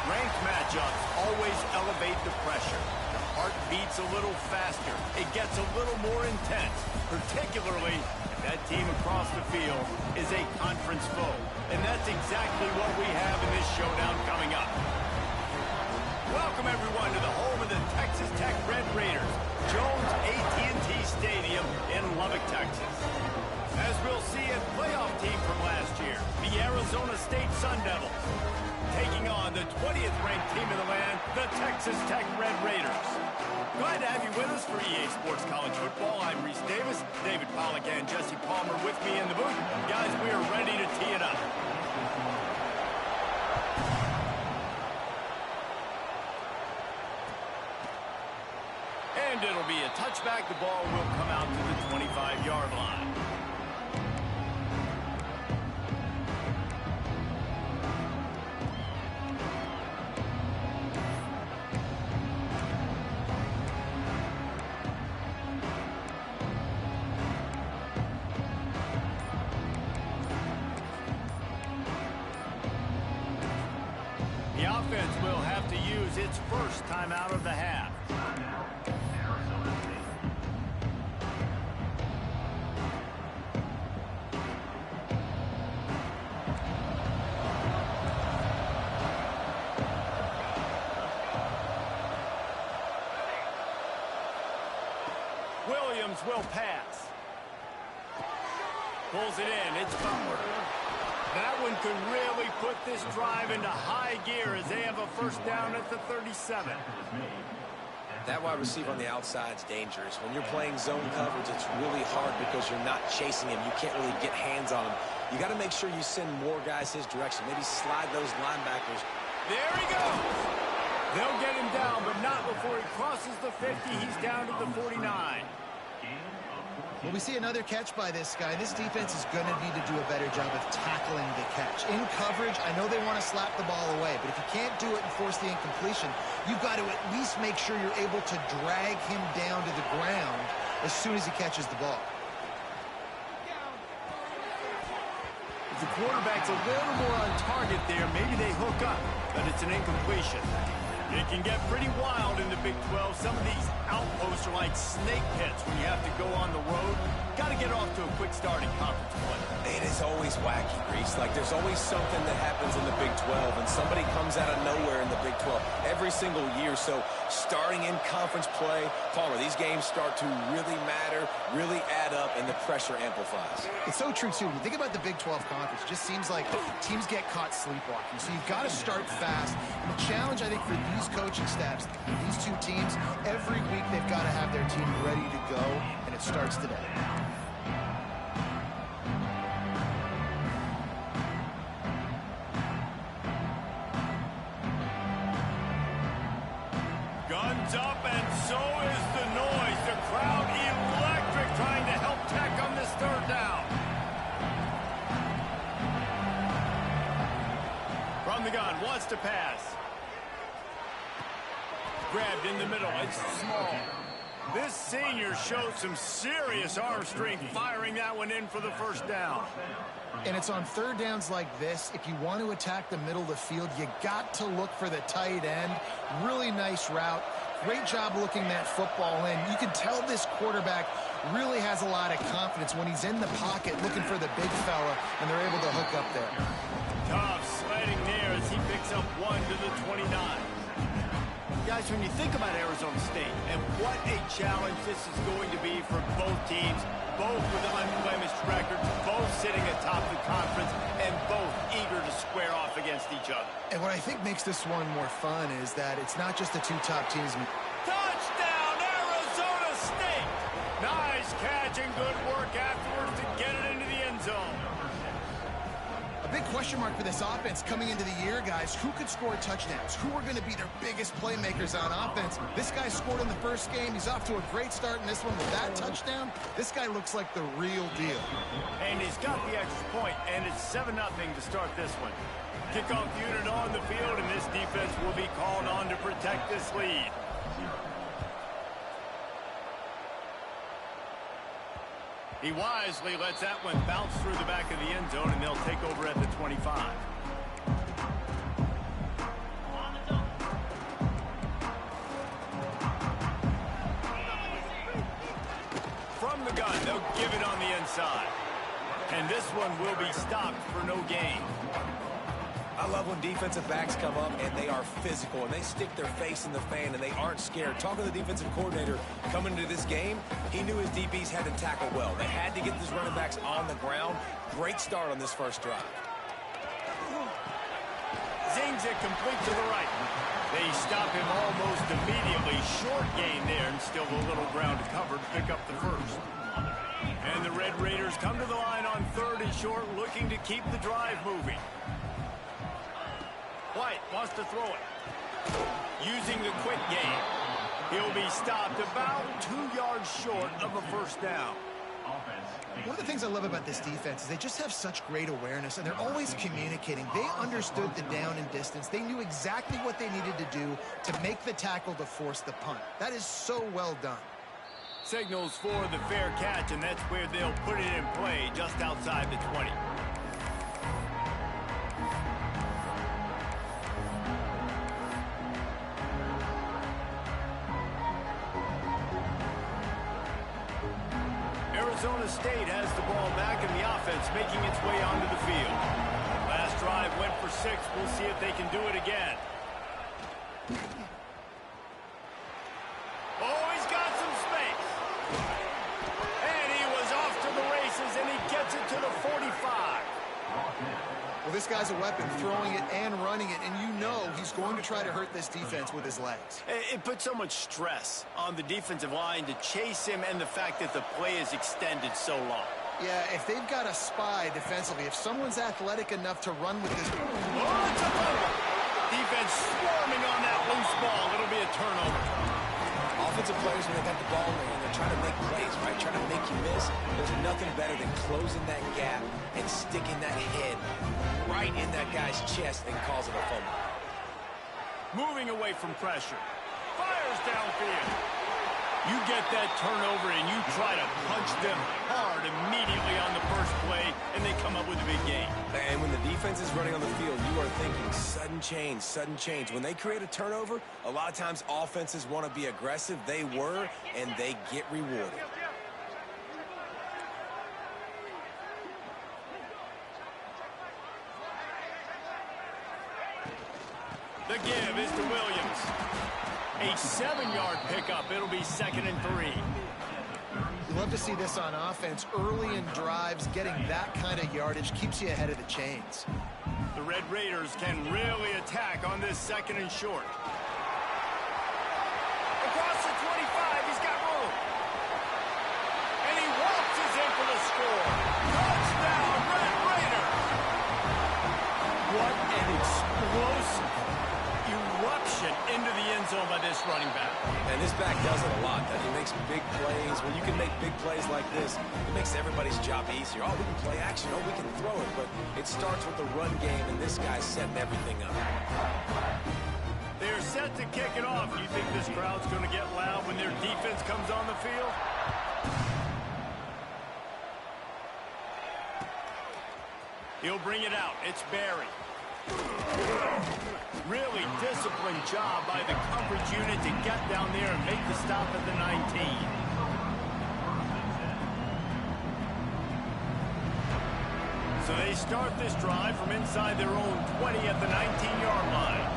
Ranked matchups always elevate the pressure. The heart beats a little faster. It gets a little more intense, particularly if that team across the field is a conference foe. And that's exactly what we have in this showdown coming up. Welcome, everyone, to the home of the Texas Tech Red Raiders, Jones AT&T Stadium in Lubbock, Texas. As we'll see, a playoff team from last year, the Arizona State Sun Devils, taking on the 20th ranked team in the land, the Texas Tech Red Raiders. Glad to have you with us for EA Sports College Football. I'm Reese Davis, David Pollack and Jesse Palmer with me in the booth. Guys, we are ready to tee it up. And it'll be a touchback. The ball will come out to the 25-yard line. The offense will have to use its first timeout of the half. Williams will pass. Pulls it in. It's Butler. That one could really put this drive into high gear as they have a first down at the 37. That wide receiver on the outside is dangerous. When you're playing zone coverage, it's really hard because you're not chasing him. You can't really get hands on him. You got to make sure you send more guys his direction. Maybe slide those linebackers. There he goes. They'll get him down, but not before he crosses the 50. He's down to the 49. Well, we see another catch by this guy. This defense is going to need to do a better job of tackling the catch. In coverage, I know they want to slap the ball away, but if you can't do it and force the incompletion, you've got to at least make sure you're able to drag him down to the ground as soon as he catches the ball. If the quarterback's a little more on target there, maybe they hook up, but it's an incompletion. It can get pretty wild in the Big 12. Some of these outposts are like snake pits when you have to go on the road. Got to get off to a quick start in conference play. It is always wacky, Reese. Like, there's always something that happens in the Big 12, and somebody comes out of nowhere in the Big 12 every single year. So starting in conference play, Palmer, these games start to really matter, really add up, and the pressure amplifies. It's so true, too. When you think about the Big 12 conference, it just seems like teams get caught sleepwalking. So you've got to start fast. And the challenge, I think, for these coaching staffs, these two teams, every week they've got to have their team ready to go, and it starts today. Guns up, and so is the noise. The crowd electric, trying to help Tech on this third down. From the gun, wants to pass. Grabbed in the middle. It's small. This senior showed some serious arm strength firing that one in for the first down. And it's on third downs like this. If you want to attack the middle of the field, you got to look for the tight end. Really nice route. Great job looking that football in. You can tell this quarterback really has a lot of confidence when he's in the pocket looking for the big fella, and they're able to hook up there. Tough sledding there as he picks up one to the 29. Guys, when you think about Arizona State and what a challenge this is going to be for both teams, both with unblemished records, both sitting atop the conference, and both eager to square off against each other. And what I think makes this one more fun is that it's not just the two top teams. Touchdown, Arizona State! Nice catch and good work afterwards to get it into the end zone. A big question mark for this offense coming into the year, guys. Who could score touchdowns? Who are going to be their biggest playmakers on offense? This guy scored in the first game. He's off to a great start in this one with that touchdown. This guy looks like the real deal. And he's got the extra point, and it's 7-0 to start this one. Kickoff unit on the field, and this defense will be called on to protect this lead. He wisely lets that one bounce through the back of the end zone, and they'll take over at the 25. a gun. They'll give it on the inside. And this one will be stopped for no gain. I love when defensive backs come up and they are physical and they stick their face in the fan and they aren't scared. Talking to the defensive coordinator coming into this game, he knew his DBs had to tackle well. They had to get these running backs on the ground. Great start on this first drive. Zings it complete to the right. They stop him almost immediately. Short gain there and still a little ground to cover to pick up the first. And the Red Raiders come to the line on 3rd and short, looking to keep the drive moving. White wants to throw it. Using the quick game. He'll be stopped about 2 yards short of a first down. One of the things I love about this defense is they just have such great awareness, and they're always communicating. They understood the down and distance. They knew exactly what they needed to do to make the tackle to force the punt. That is so well done. Signals for the fair catch, and that's where they'll put it in play, just outside the 20. Arizona State has the ball back in the offense, making its way onto the field. Last drive went for 6. We'll see if they can do it again. Oh, he's got some space. And he was off to the races, and he gets it to the 45. Well, this guy's a weapon, throwing it and running it, and you know he's going to try to hurt this defense with his legs. It puts so much stress on the defensive line to chase him and the fact that the play is extended so long. Yeah, if they've got a spy defensively, if someone's athletic enough to run with this... Oh, it's a fumble. Defense swarming on that loose ball. It'll be a turnover. Offensive players, when they got the ball in their hand, they're trying to make plays, right? Trying to make you miss. There's nothing better than closing that gap and sticking that head right in that guy's chest and causing a fumble. Moving away from pressure. Fires downfield. You get that turnover and you try to punch them hard immediately on the first play, and they come up with a big gain. And when the defense is running on the field, you are thinking sudden change, sudden change. When they create a turnover, a lot of times offenses want to be aggressive. They were, and they get rewarded. The give is to Williams. A 7-yard pickup. It'll be 2nd and 3. You love to see this on offense. Early in drives, getting that kind of yardage keeps you ahead of the chains. The Red Raiders can really attack on this 2nd and short. Across the 25, he's got room. And he waltzes in for the score. Touchdown, Red Raiders! What an explosive eruption into the end zone by this running back. And this back does it a lot. He makes big plays. When you can make big plays like this, it makes everybody's job easier. Oh, we can play action. Oh, we can throw it. But it starts with the run game, and this guy's setting everything up. They're set to kick it off. Do you think this crowd's going to get loud when their defense comes on the field? He'll bring it out. It's Barry. Really disciplined job by the coverage unit to get down there and make the stop at the 19. So they start this drive from inside their own 20 at the 19-yard line.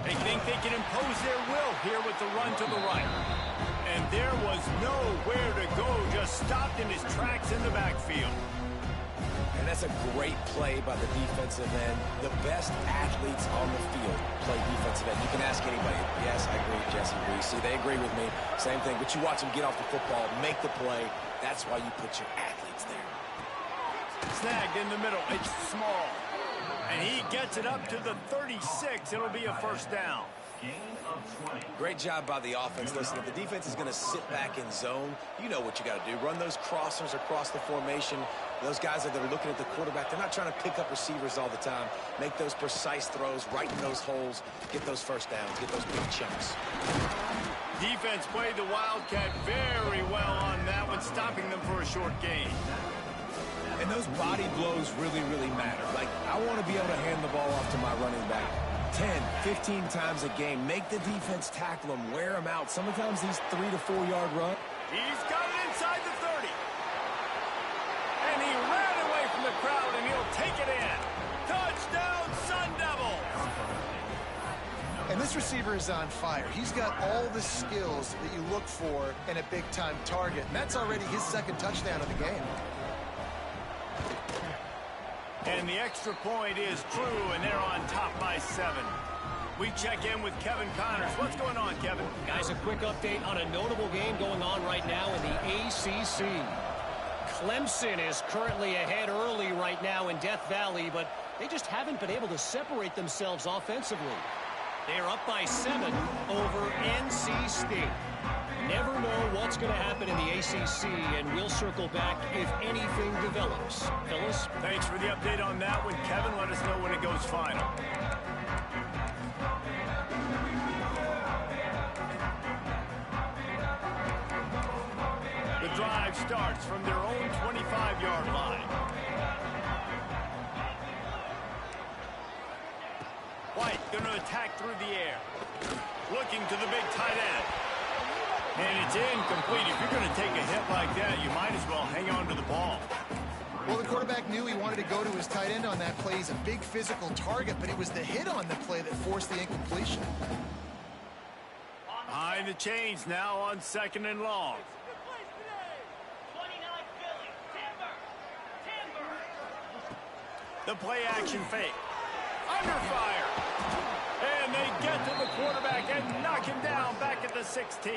They think they can impose their will here with the run to the right. And there was nowhere to go, just stopped in his tracks in the backfield. And that's a great play by the defensive end. The best athletes on the field play defensive end. You can ask anybody. Yes, I agree, Jesse Reese. See, they agree with me. Same thing. But you watch them get off the football, make the play. That's why you put your athletes there. Snagged in the middle. It's small. And he gets it up to the 36. It'll be a first down. Great job by the offense. Listen, if the defense is going to sit back in zone, you know what you got to do. Run those crossers across the formation. Those guys that are looking at the quarterback, they're not trying to pick up receivers all the time. Make those precise throws, right in those holes, get those first downs, get those big chunks. Defense played the Wildcat very well on that one, stopping them for a short gain. And those body blows really, really matter. Like, I want to be able to hand the ball off to my running back 10, 15 times a game. Make the defense tackle them, wear them out. Sometimes these 3 to 4 yard He's got it inside the 30. And he ran away from the crowd, and he'll take it in. Touchdown, Sun Devils! And this receiver is on fire. He's got all the skills that you look for in a big-time target. And that's already his second touchdown of the game. And the extra point is true, and they're on top by 7. We check in with Kevin Connors. What's going on, Kevin? Guys, a quick update on a notable game going on right now in the ACC. Clemson is currently ahead early right now in Death Valley, but they just haven't been able to separate themselves offensively. They're up by 7 over NC State. Never know what's going to happen in the ACC, and we'll circle back if anything develops. Fellas? Thanks for the update on that one, Kevin. Let us know when it goes final. The drive starts from their own 25-yard line. White going to attack through the air. Looking to the big tight end. And it's incomplete. If you're going to take a hit like that, you might as well hang on to the ball. Well, the quarterback knew he wanted to go to his tight end on that play. He's a big physical target, but it was the hit on the play that forced the incompletion. Behind the chains now on 2nd and long. The play action fake. Under fire. And they get to the quarterback and knock him down back at the 16.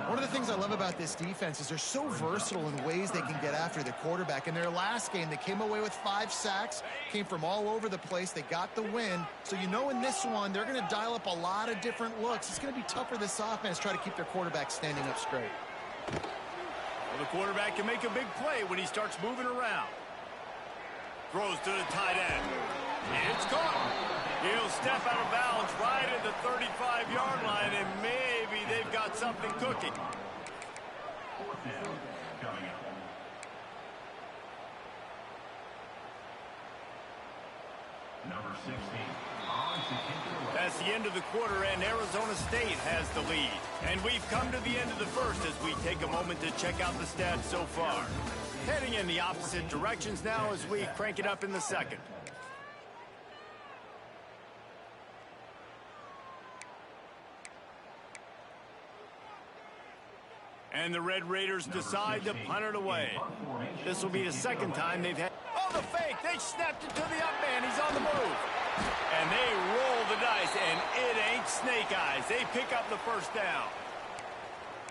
One of the things I love about this defense is they're so versatile in ways they can get after the quarterback. In their last game, they came away with 5 sacks, came from all over the place. They got the win. So you know in this one, they're going to dial up a lot of different looks. It's going to be tough for this offense to try to keep their quarterback standing up straight. Well, the quarterback can make a big play when he starts moving around. Throws to the tight end. It's caught. He'll step out of bounds right at the 35-yard line, and maybe they've got something cooking. Number 16. That's the end of the quarter, and Arizona State has the lead. And we've come to the end of the first as we take a moment to check out the stats so far. Heading in the opposite directions now as we crank it up in the second. And the Red Raiders decide to punt it away. This will be the second time they've had... Oh, the fake! They snapped it to the up man. He's on the move. And they roll the dice, and it ain't snake eyes. They pick up the first down.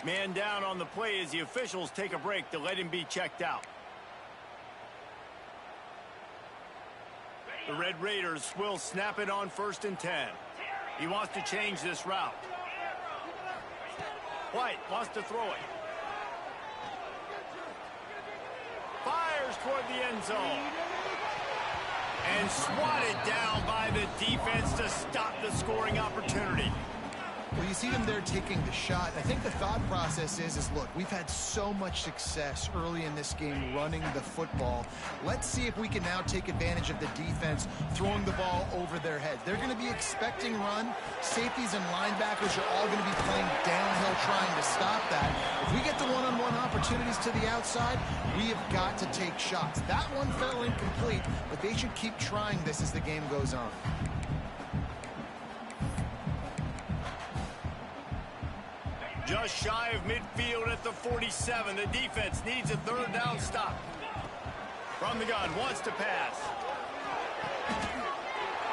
Man down on the play as the officials take a break to let him be checked out. The Red Raiders will snap it on 1st and 10. He wants to change this route. White wants to throw it. Fires toward the end zone. And swatted down by the defense to stop the scoring opportunity. Well, you see them there taking the shot. I think the thought process is, look, we've had so much success early in this game running the football. Let's see if we can now take advantage of the defense throwing the ball over their head. They're going to be expecting run. Safeties and linebackers are all going to be playing downhill trying to stop that. If we get the one-on-one opportunities to the outside, we have got to take shots. That one fell incomplete, but they should keep trying this as the game goes on. Just shy of midfield at the 47. The defense needs a 3rd down stop. From the gun, wants to pass.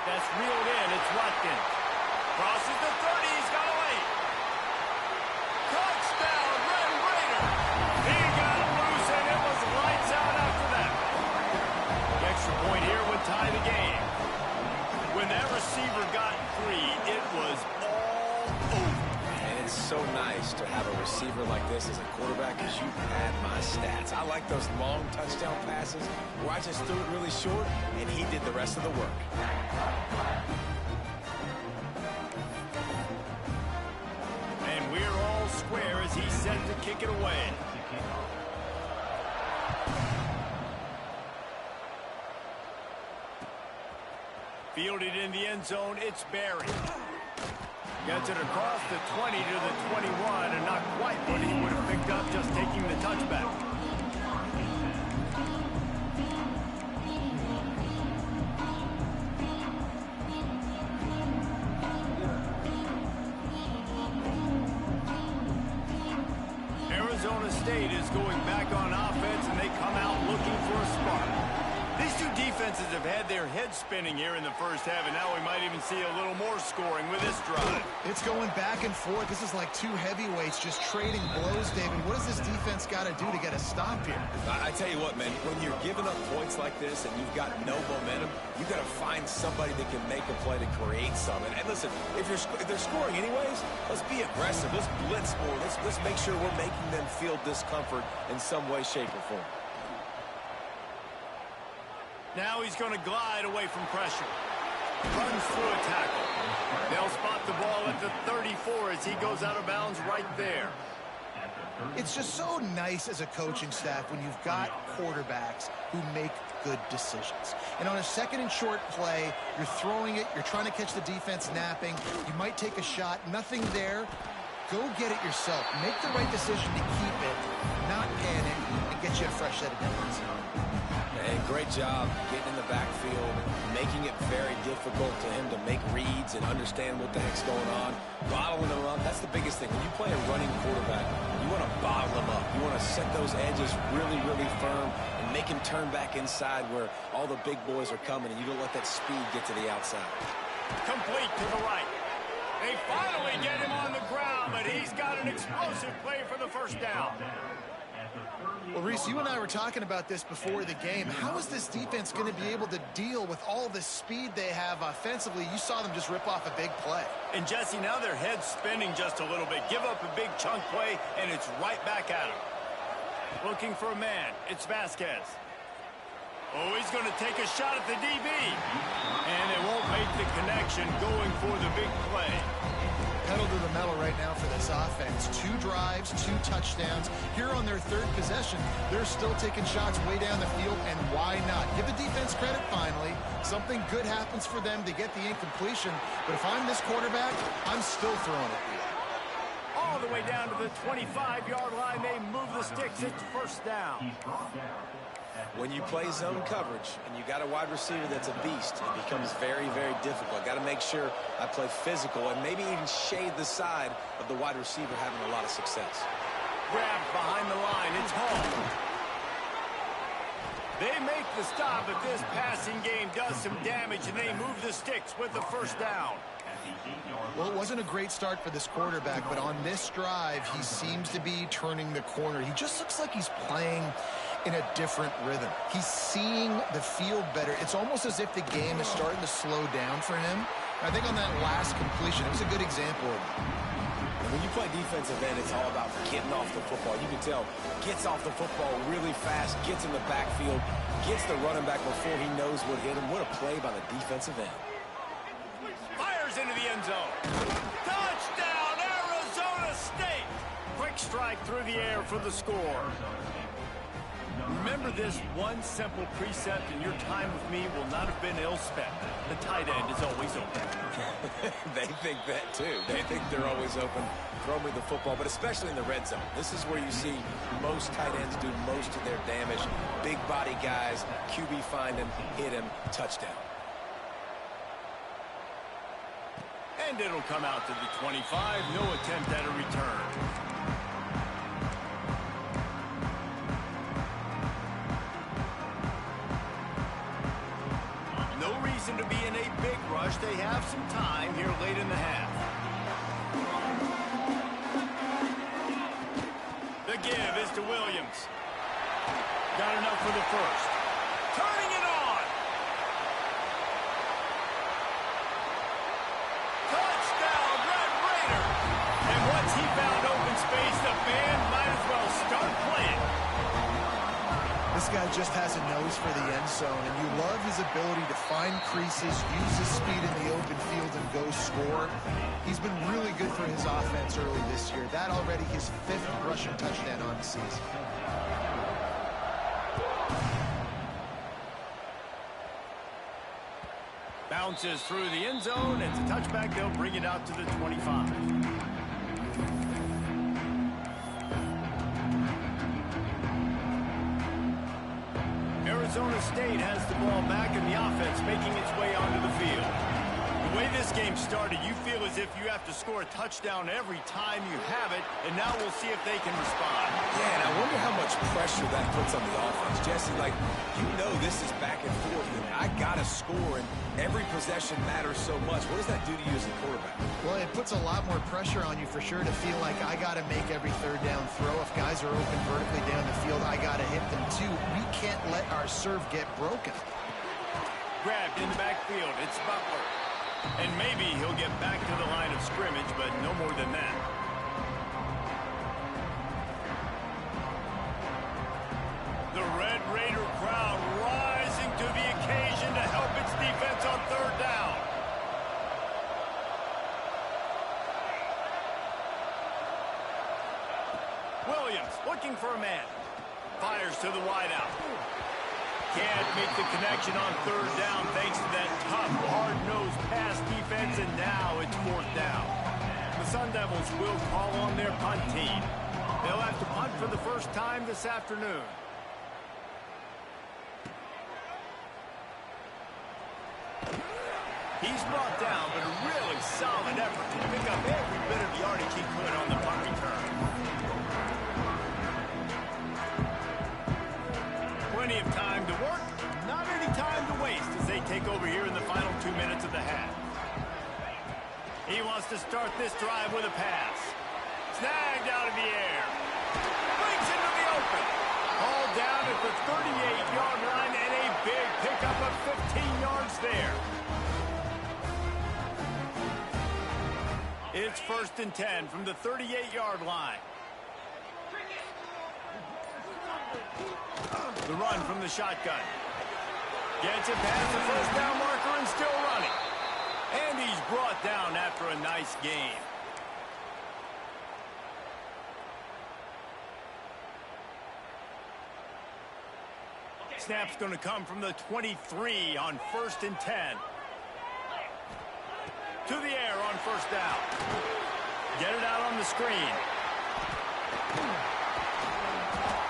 That's reeled in. It's Watkins. Crosses the 30. He's got away. Touchdown, Red Raider. He got him loose, and it was lights out after that. The extra point here would tie the game. When that receiver got free, it was all over. It's so nice to have a receiver like this as a quarterback because you pad my stats. I like those long touchdown passes where I just threw it really short and he did the rest of the work. And we're all square as he's set to kick it away. Fielded in the end zone, it's Barry. Gets it across the 20 to the 21, and not quite what he would have picked up just taking the touchback. Arizona State is going back on offense, and they come out looking for a spark. These two defenses have had their heads spinning here in the first half, and now we might even see a little more scoring with this drive. It's going back and forth. This is like two heavyweights just trading blows, David. What does this defense got to do to get a stop here? I tell you what, man, when you're giving up points like this and you've got no momentum, you've got to find somebody that can make a play to create something. And listen, if they're scoring anyways, let's be aggressive. Let's blitz more. Let's make sure we're making them feel discomfort in some way, shape, or form. Now he's going to glide away from pressure. Runs through a tackle. They'll spot the ball at the 34 as he goes out of bounds right there. It's just so nice as a coaching staff when you've got quarterbacks who make good decisions. And on a second and short play, you're throwing it, you're trying to catch the defense napping, you might take a shot, nothing there. Go get it yourself. Make the right decision to keep it, not panic, and get you a fresh set of downs. And great job getting in the backfield, making it very difficult to him to make reads and understand what the heck's going on, bottling them up. That's the biggest thing. When you play a running quarterback, you want to bottle them up. You want to set those edges really, really firm and make him turn back inside where all the big boys are coming, and you don't let that speed get to the outside. Complete to the right. They finally get him on the ground, but he's got an explosive play for the first down. Well, Reese, you and I were talking about this before the game. How is this defense going to be able to deal with all the speed they have offensively? You saw them just rip off a big play. And, Jesse, now their head's spinning just a little bit. Give up a big chunk play, and it's right back at him. Looking for a man. It's Vasquez. Oh, he's going to take a shot at the DB. And it won't make the connection going for the big play. Pedal to the metal right now for this offense. 2 drives, 2 touchdowns. Here on their third possession, they're still taking shots way down the field, and why not? Give the defense credit finally. Something good happens for them to get the incompletion, but if I'm this quarterback, I'm still throwing it. All the way down to the 25-yard line, they move the sticks. It's first down. When you play zone coverage and you got a wide receiver that's a beast, it becomes very, very difficult. Got to make sure I play physical and maybe even shade the side of the wide receiver having a lot of success. Grab behind the line. It's home. They make the stop, but this passing game does some damage, and they move the sticks with the first down. Well, it wasn't a great start for this quarterback, but on this drive, he seems to be turning the corner. He just looks like he's playing in a different rhythm. He's seeing the field better. It's almost as if the game is starting to slow down for him. I think on that last completion, it was a good example of it. When you play defensive end, it's all about getting off the football. You can tell, gets off the football really fast, gets in the backfield, gets the running back before he knows what hit him. What a play by the defensive end. Fires into the end zone. Touchdown, Arizona State! Quick strike through the air for the score. Remember this one simple precept, and your time with me will not have been ill-spent. The tight end is always open. They think that, too. They think they're always open. Throw me the football, but especially in the red zone. This is where you see most tight ends do most of their damage. Big body guys, QB find him, hit him, touchdown. And it'll come out to the 25. No attempt at a return. To be in a big rush. They have some time here late in the half. The give is to Williams. Got enough for the first. Turning it on. Touchdown, Red Raider. And once he found open space, the band might as well start playing. This guy just has a nose for the end zone, and you love his ability to find creases, use his speed in the open field, and go score. He's been really good for his offense early this year. That already his 5th rushing touchdown on the season. Bounces through the end zone. It's a touchback. They'll bring it out to the 25. Arizona State has the ball back in the offense, making its way onto the field. The way this game started, you feel as if you have to score a touchdown every time you have it, and now we'll see if they can respond. Yeah, and I wonder how much pressure that puts on the offense. Jesse, like, you know this is back and forth, and I got to score, and every possession matters so much. What does that do to you as a quarterback? Well, it puts a lot more pressure on you for sure to feel like I got to make every third down throw. If guys are open vertically down the field, I got to hit them too. We can't let our serve get broken. Grabbed in the backfield. It's Butler. And maybe he'll get back to the line of scrimmage, but no more than that. The Red Raider crowd rising to the occasion to help its defense on third down. Williams looking for a man. Fires to the wideout. Can't make the connection on third down thanks to that tough, hard-nosed pass defense, and now it's fourth down. The Sun Devils will call on their punt team. They'll have to punt for the first time this afternoon. He's brought down, but a really solid effort to pick up every bit of yardage he could on the punt return. Plenty of time to work, not any time to waste as they take over here in the final 2 minutes of the half. He wants to start this drive with a pass. Snagged out of the air. Breaks into the open. All down at the 38-yard line, and a big pickup of 15 yards there. It's 1st and 10 from the 38-yard line. The run from the shotgun. Gets it past the first down marker and still running. And he's brought down after a nice gain. Snap's going to come from the 23 on 1st and 10. To the air on first down. Get it out on the screen.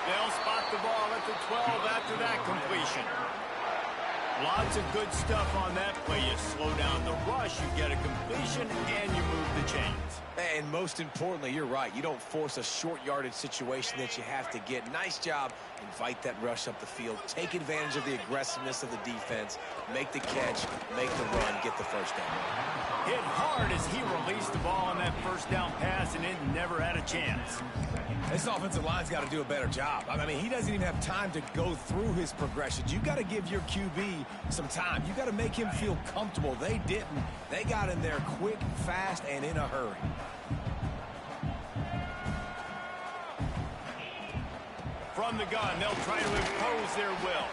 They'll spot the ball at the 12 after that completion. Lots of good stuff on that play. You slow down the rush, you get a completion, and you move the chains. And most importantly, you're right. You don't force a short yardage situation that you have to get. Nice job. Invite that rush up the field. Take advantage of the aggressiveness of the defense. Make the catch, make the run, get the first down. Hit hard as he released the ball on that first down pass, and it never had a chance. This offensive line's got to do a better job. I mean, he doesn't even have time to go through his progressions. You got to give your QB some time. You got to make him feel comfortable. They didn't. They got in there quick, fast, and in a hurry. From the gun, they'll try to impose their will.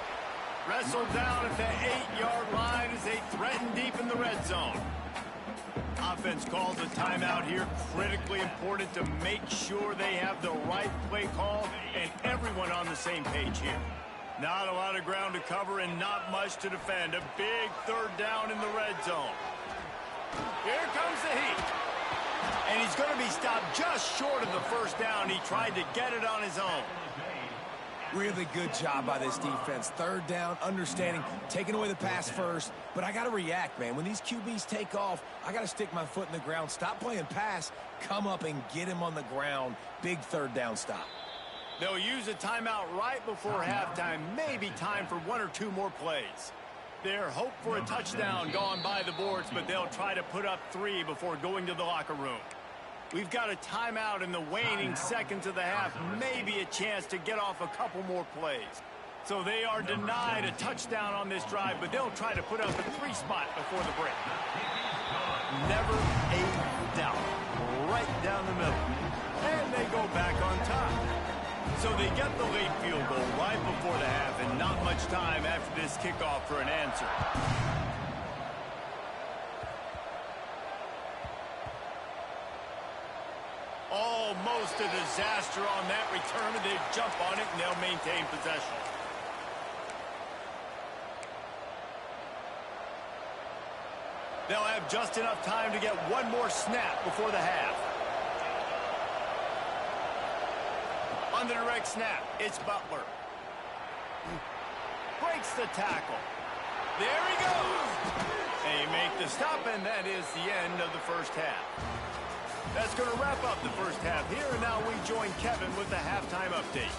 Wrestled down at the 8-yard line as they threaten deep in the red zone. Offense calls a timeout here. Critically important to make sure they have the right play call and everyone on the same page here. Not a lot of ground to cover and not much to defend. A big third down in the red zone. Here comes the heat. And he's going to be stopped just short of the first down. He tried to get it on his own. Really good job by this defense. Third down, understanding, taking away the pass first. But I got to react, man. When these QBs take off, I got to stick my foot in the ground. Stop playing pass. Come up and get him on the ground. Big third down stop. They'll use a timeout right before halftime. Maybe time for 1 or 2 more plays. Their hope for a touchdown gone by the boards, but they'll try to put up 3 before going to the locker room. We've got a timeout in the waning seconds of the half. Maybe a chance to get off a couple more plays. So they are denied a touchdown on this drive, but they'll try to put up a 3 spot before the break. Never a doubt. Right down the middle. And they go back on top. So they get the late field goal right before the half, and not much time after this kickoff for an answer. Almost a disaster on that return, and they jump on it, and they'll maintain possession. just enough time to get one more snap before the half. On the direct snap, it's Butler. Breaks the tackle. There he goes. They make the stop, and that is the end of the first half. That's going to wrap up the first half here, and now we join Kevin with the halftime update.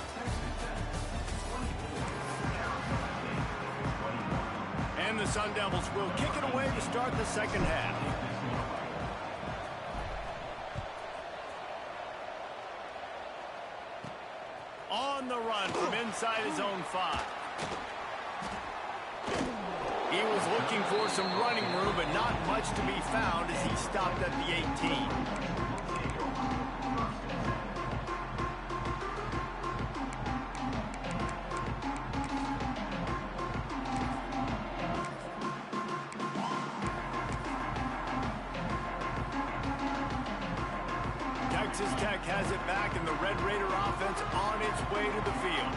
And the Sun Devils will kick it away to start the second half. On the run from inside his own 5. He was looking for some running room, but not much to be found as he stopped at the 18. Texas Tech has it back, and the Red Raider offense on its way to the field.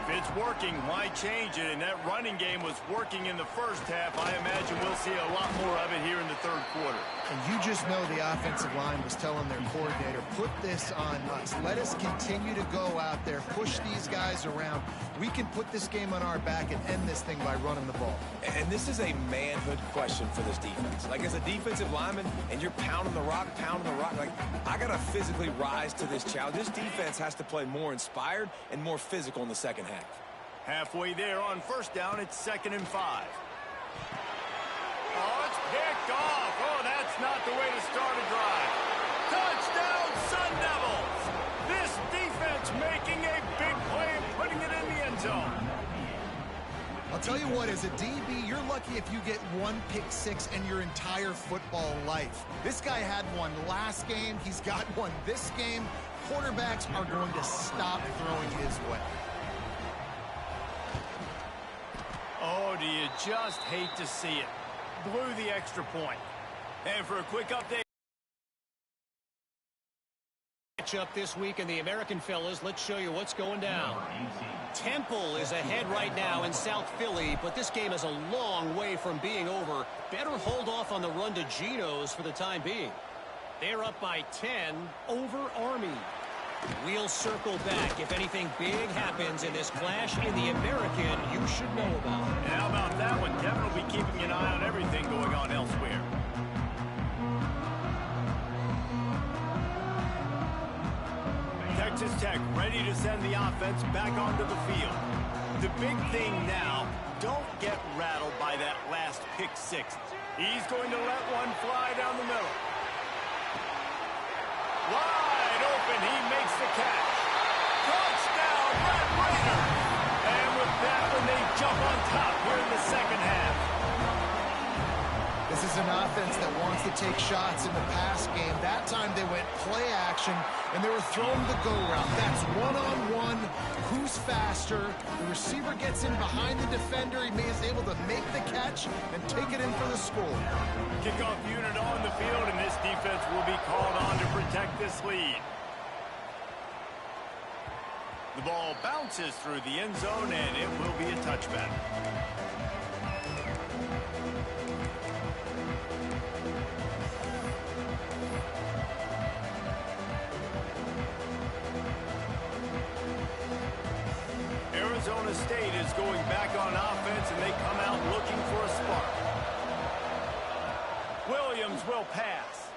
If it's working, why change it? And that running game was working in the first half. I imagine we'll see a lot more of it here in the third quarter. And you just know the offensive line was telling their coordinator, put this on us. Let us continue to go out there, push these guys around. We can put this game on our back and end this thing by running the ball. And this is a manhood question for this defense. Like, as a defensive lineman, and you're pounding the rock, like, I got to physically rise to this challenge. This defense has to play more inspired and more physical in the second half. Halfway there on first down, it's 2nd and 5. Oh, it's picked off. Oh, that's not the way to start a drive. Touchdown, Sun Devils! This defense making a big play and putting it in the end zone. I'll tell you what, as a DB, you're lucky if you get one pick six in your entire football life. This guy had one last game. He's got one this game. Quarterbacks are going to stop throwing his way. Oh, do you just hate to see it? Blew the extra point. And for a quick update. Up this week in the American, fellas, let's show you what's going down. Temple is ahead right now in South Philly, but this game is a long way from being over. Better hold off on the run to Geno's for the time being. They're up by 10 over Army. We'll circle back if anything big happens in this clash in the American you should know about. And how about that one? Kevin will be keeping an eye on everything going on elsewhere. Texas Tech ready to send the offense back onto the field. The big thing now, don't get rattled by that last pick six. He's going to let one fly down the middle. Wide open, he makes the catch. Touchdown, Red Raider! And with that one, they jump on top here in the second half. This is an offense that wants to take shots in the pass game. That time they went play action, and they were throwing the go route. That's one-on-one. Who's faster? The receiver gets in behind the defender. He is able to make the catch and take it in for the score. Kickoff unit on the field, and this defense will be called on to protect this lead. The ball bounces through the end zone, and it will be a touchback. Arizona State is going back on offense, and they come out looking for a spark. Williams will pass.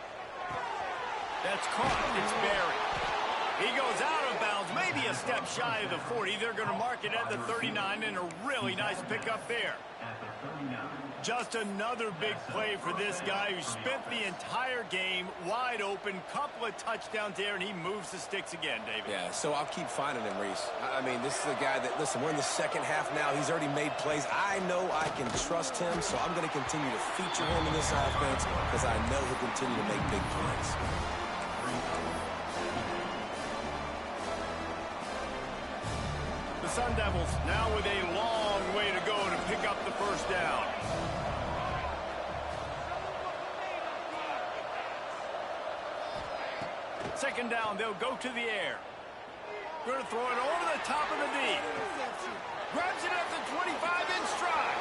That's caught. It's buried. He goes out of bounds, maybe a step shy of the 40. They're going to mark it at the 39, and a really nice pickup there. Just another big play for this guy who spent the entire game wide open. Couple of touchdowns there, and he moves the sticks again, David. Yeah, so I'll keep finding him, Reese. I mean, this is a guy that, listen, we're in the second half now. He's already made plays. I know I can trust him, so I'm going to continue to feature him in this offense because I know he'll continue to make big plays. The Sun Devils now with a long way to go to pick up the first down. Second down, they'll go to the air. Going to throw it over the top of the D. Grabs it at the 25 in stride.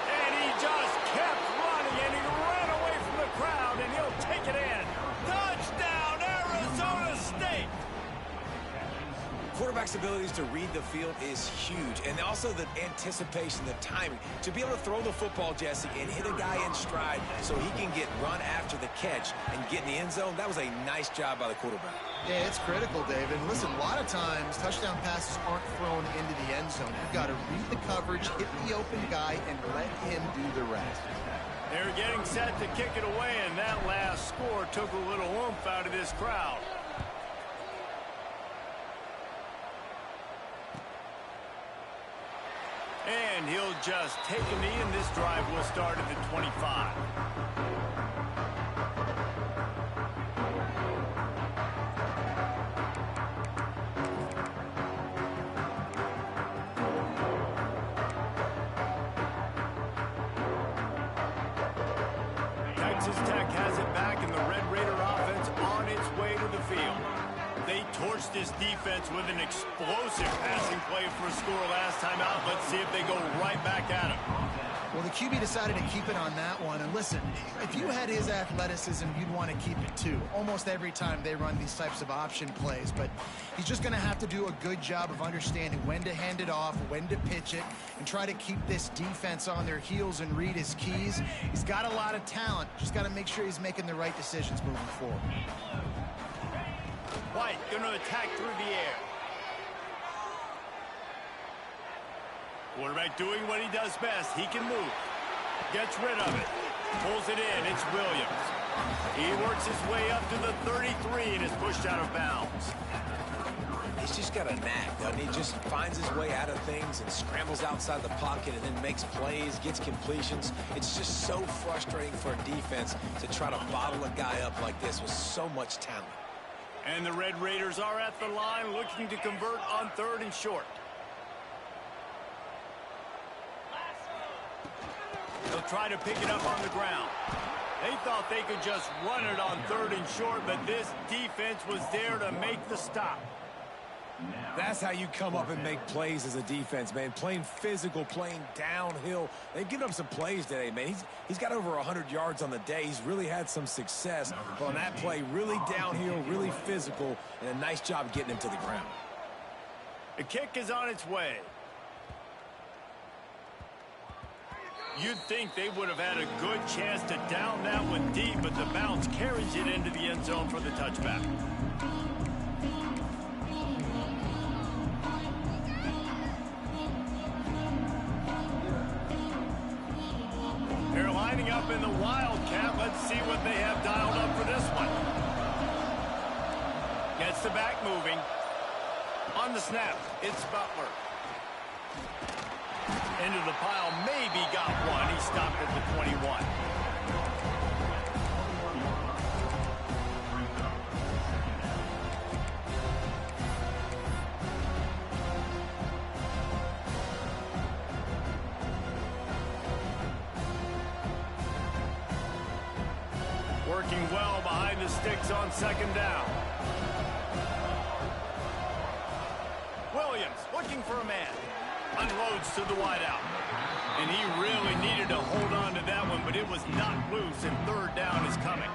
And he just kept running, and he ran away from the crowd, and he'll take it in. Touchdown, Arizona State! Quarterback's abilities to read the field is huge, and also the anticipation, the timing. To be able to throw the football, Jesse, and hit a guy in stride so he can get run after the catch and get in the end zone, that was a nice job by the quarterback. Yeah, it's critical, David. And listen, a lot of times touchdown passes aren't thrown into the end zone. You've got to read the coverage, hit the open guy, and let him do the rest. They're getting set to kick it away, and that last score took a little oomph out of this crowd. And he'll just take a knee, and this drive will start at the 25. Texas Tech has it back, and the Red Raider offense on its way to the field. They torched this defense with an explosive passing play for a score last time out. Let's see if they go right back at him. Well, the QB decided to keep it on that one. And listen, if you had his athleticism, you'd want to keep it too. Almost every time they run these types of option plays. But he's just going to have to do a good job of understanding when to hand it off, when to pitch it, and try to keep this defense on their heels and read his keys. He's got a lot of talent. Just got to make sure he's making the right decisions moving forward. White going to attack through the air. Quarterback doing what he does best. He can move. Gets rid of it. Pulls it in. It's Williams. He works his way up to the 33 and is pushed out of bounds. He's just got a knack, doesn't he? Just finds his way out of things and scrambles outside the pocket and then makes plays, gets completions. It's just so frustrating for a defense to try to bottle a guy up like this with so much talent. And the Red Raiders are at the line looking to convert on 3rd and short. They'll try to pick it up on the ground. They thought they could just run it on 3rd and short, but this defense was there to make the stop. That's how you come up and make plays as a defense, man. Playing physical, playing downhill. They've given up some plays today, man. He's got over 100 yards on the day. He's really had some success. But on that play, really downhill, really physical, and a nice job getting him to the ground. The kick is on its way. You'd think they would have had a good chance to down that one deep, but the bounce carries it into the end zone for the touchback. They're lining up in the Wildcat. Let's see what they have dialed up for this one. Gets the back moving. On the snap, it's Butler. Into the pile, maybe got one. He stopped at the 21. Working well behind the sticks on 2nd down. Williams looking for a man. Unloads to the wideout. And he really needed to hold on to that one, but it was not loose, and 3rd down is coming.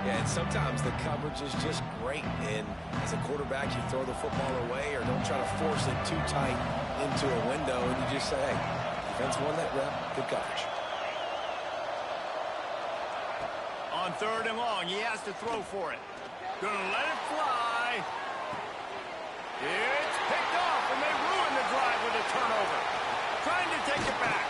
Yeah, and sometimes the coverage is just great. And as a quarterback, you throw the football away or don't try to force it too tight into a window, and you just say, hey, defense won that rep, good coverage. On 3rd and long, he has to throw for it. Gonna let it fly. It's picked off, and they ruin the drive with a turnover. Trying to take it back.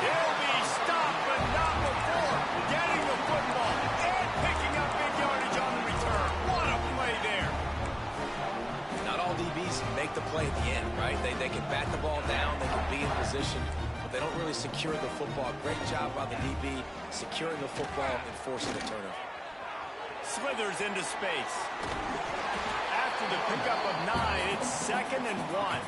He'll be stopped, but not before getting the football and picking up big yardage on the return. What a play there. Not all DBs make the play at the end, right? They can bat the ball down, they can be in position, but they don't really secure the football. Great job by the DB securing the football and forcing the turnover. Slithers into space. After the pickup of 9, it's 2nd and 1.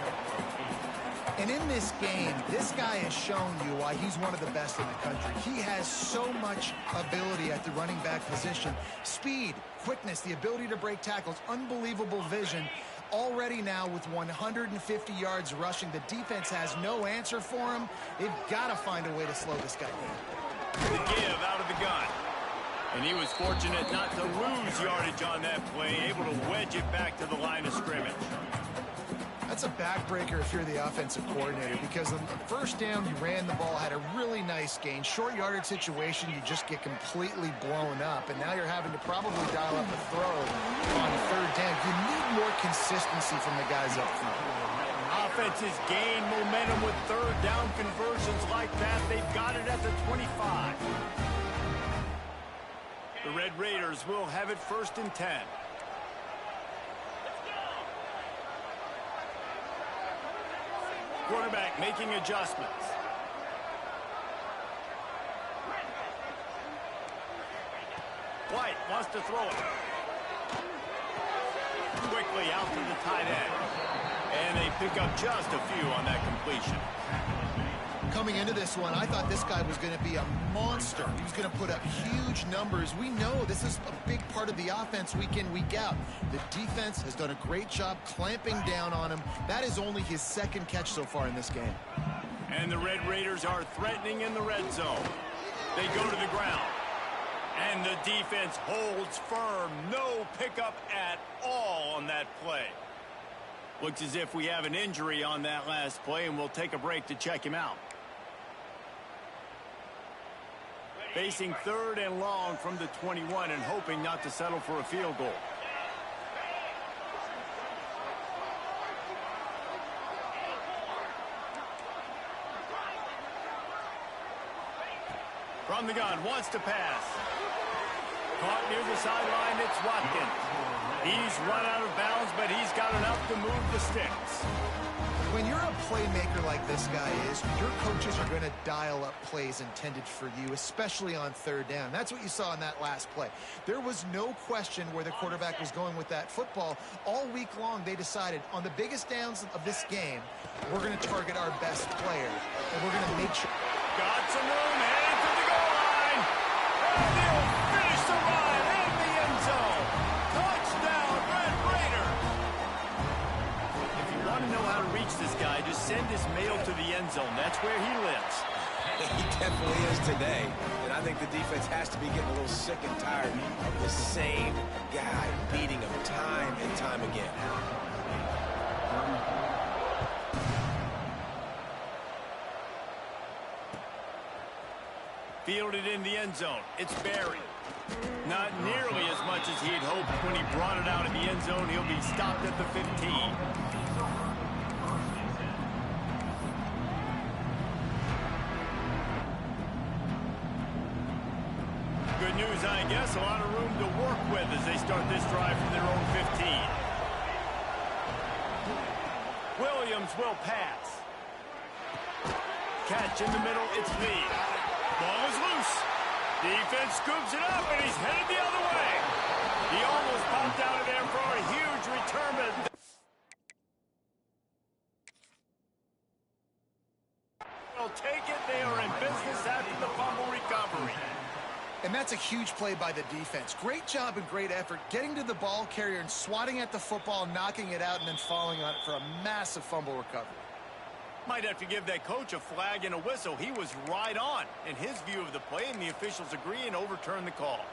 And in this game, this guy has shown you why he's one of the best in the country. He has so much ability at the running back position. Speed, quickness, the ability to break tackles, unbelievable vision. Already now with 150 yards rushing, the defense has no answer for him. They've got to find a way to slow this guy down. The give out of the gun. And he was fortunate not to lose yardage on that play, able to wedge it back to the line of scrimmage. That's a backbreaker if you're the offensive coordinator, because on the first down, you ran the ball, had a really nice gain. Short yardage situation, you just get completely blown up, and now you're having to probably dial up a throw on third down. You need more consistency from the guys up front. Offenses gain momentum with third down conversions like that. They've got it at the 25. The Red Raiders will have it 1st and 10. Quarterback making adjustments. White wants to throw it. Quickly out to the tight end. And they pick up just a few on that completion. Coming into this one, I thought this guy was going to be a monster. He was going to put up huge numbers. We know this is a big part of the offense week in, week out. The defense has done a great job clamping down on him. That is only his 2nd catch so far in this game. And the Red Raiders are threatening in the red zone. They go to the ground. And the defense holds firm. No pickup at all on that play. Looks as if we have an injury on that last play, and we'll take a break to check him out. Facing 3rd and long from the 21 and hoping not to settle for a field goal. From the gun, wants to pass. Caught near the sideline, it's Watkins. He's run out of bounds, but he's got enough to move the sticks. When you're a playmaker like this guy is, your coaches are going to dial up plays intended for you, especially on 3rd down. That's what you saw in that last play. There was no question where the quarterback was going with that football. All week long, they decided on the biggest downs of this game, we're going to target our best player, and we're going to make sure. Got some room, heading to the goal line. And he'll finish the ride in the end zone. Touchdown, Red Raider. If you want to know how to reach this guy, just send his mail to the end zone. That's where he lives. He definitely is today. And I think the defense has to be getting a little sick and tired of the same guy beating him time and time again. Fielded in the end zone. It's Barry. Not nearly as much as he had hoped when he brought it out of the end zone. He'll be stopped at the 15. Good news, I guess. A lot of room to work with as they start this drive from their own 15. Williams will pass. Catch in the middle. It's Lee. Ball is loose. Defense scoops it up, and he's headed the other way. He almost popped out of there for a huge return. They'll take it. They are in business after the fumble recovery. And that's a huge play by the defense. Great job and great effort getting to the ball carrier and swatting at the football, knocking it out, and then falling on it for a massive fumble recovery. Might have to give that coach a flag and a whistle. He was right on in his view of the play, and the officials agree and overturn the call.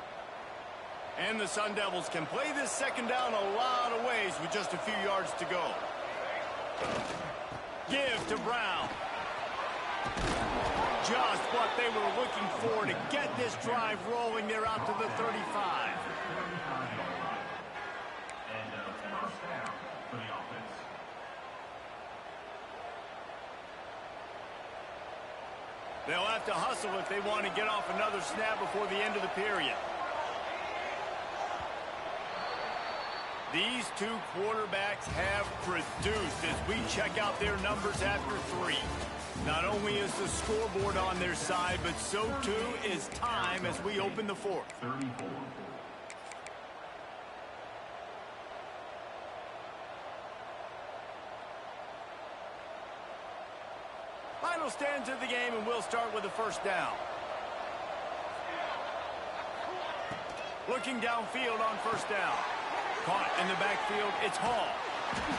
And the Sun Devils can play this 2nd down a lot of ways with just a few yards to go. Give to Brown. Just what they were looking for to get this drive rolling. They're out to the 35. They'll have to hustle if they want to get off another snap before the end of the period. These two quarterbacks have produced as we check out their numbers after 3. Not only is the scoreboard on their side, but so too is time as we open the 4th. Final stands of the game, and we'll start with the 1st down. Looking downfield on 1st down. Caught in the backfield, it's Hall.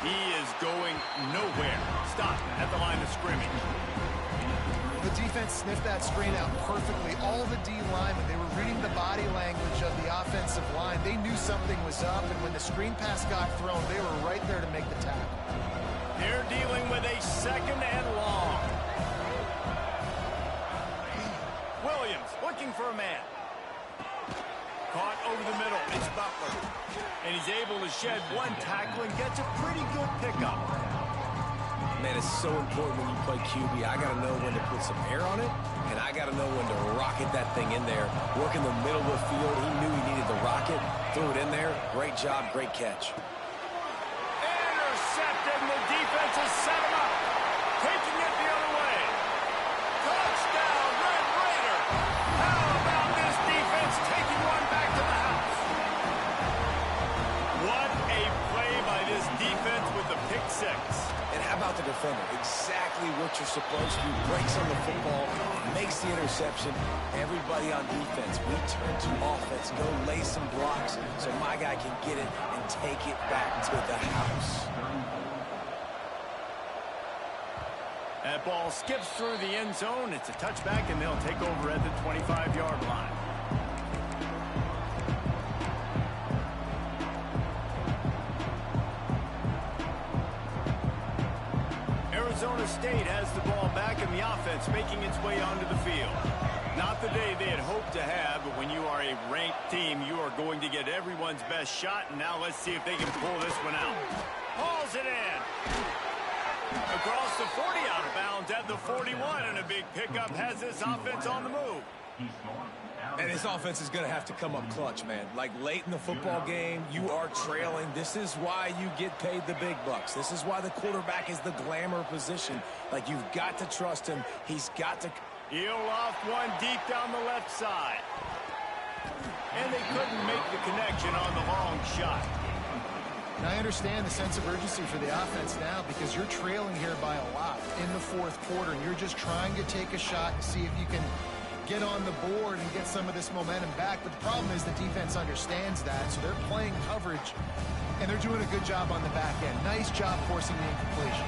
He is going nowhere. Stop at the line of scrimmage. The defense sniffed that screen out perfectly. All the D linemen, they were reading the body language of the offensive line. They knew something was up, and when the screen pass got thrown, they were right there to make the tackle. They're dealing with a 2nd and long. Williams looking for a man. Caught over the middle. It's Butler. And he's able to shed one tackle and gets a pretty good pickup. Man, it's so important when you play QB. I got to know when to put some air on it, and I got to know when to rocket that thing in there. Work in the middle of the field. He knew he needed the rocket. Threw it in there. Great job, great catch. Intercepted, and the defense has set him up. Taking it the other way. Touchdown, Red Raider. How about this defense taking one back to the house? What a play by this defense with the pick 6. And how about the defender? Exactly what you're supposed to do. Breaks on the football, makes the interception. Everybody on defense, we turn to offense. Go lay some blocks so my guy can get it and take it back to the house. That ball skips through the end zone. It's a touchback, and they'll take over at the 25-yard line. Arizona State has the ball back, and the offense making its way onto the field. Not the day they had hoped to have, but when you are a ranked team, you are going to get everyone's best shot, and now let's see if they can pull this one out. Hauls it in. Across the 40, out of bounds at the 41, and a big pickup has this offense on the move. And this offense is going to have to come up clutch, man. Like late in the football game, you are trailing. This is why you get paid the big bucks. This is why the quarterback is the glamour position. Like, you've got to trust him. He's got to... He'll loft one deep down the left side. And they couldn't make the connection on the long shot. And I understand the sense of urgency for the offense now because you're trailing here by a lot in the 4th quarter, and you're just trying to take a shot and see if you can get on the board and get some of this momentum back. But the problem is the defense understands that, so they're playing coverage, and they're doing a good job on the back end. Nice job forcing the incompletion.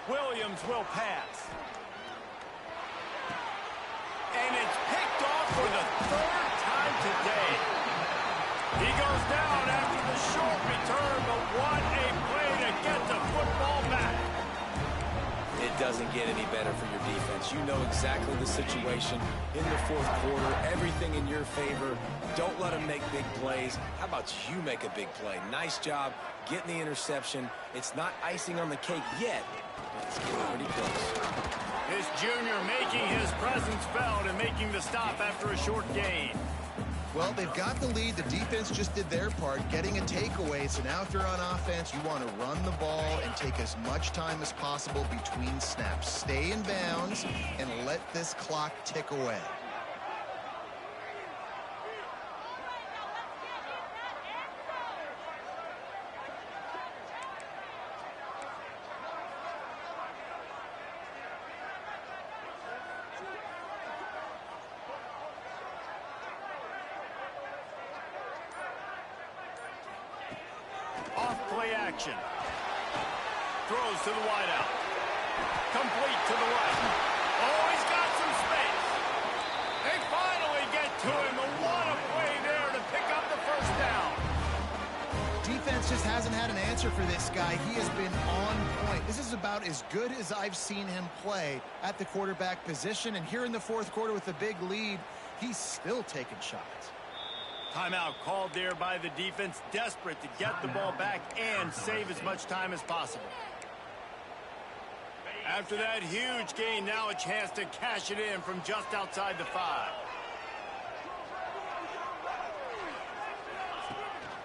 Williams will pass. And it's picked off for the 3rd time today. He goes down after the short return, but what a play to get the football back. It doesn't get any better for your defense. You know exactly the situation in the 4th quarter. Everything in your favor. Don't let them make big plays. How about you make a big play? Nice job getting the interception. It's not icing on the cake yet, but it's getting pretty close. This junior making his presence felt and making the stop after a short gain. Well, they've got the lead. The defense just did their part, getting a takeaway. So now if you're on offense, you want to run the ball and take as much time as possible between snaps. Stay in bounds and let this clock tick away. Off-play action. Throws to the wideout. Complete to the right. Oh, he's got some space. They finally get to him. And what a play there to pick up the 1st down. Defense just hasn't had an answer for this guy. He has been on point. This is about as good as I've seen him play at the quarterback position. And here in the 4th quarter with a big lead, he's still taking shots. Timeout called there by the defense, desperate to get the ball back and save as much time as possible. After that huge gain, now a chance to cash it in from just outside the 5.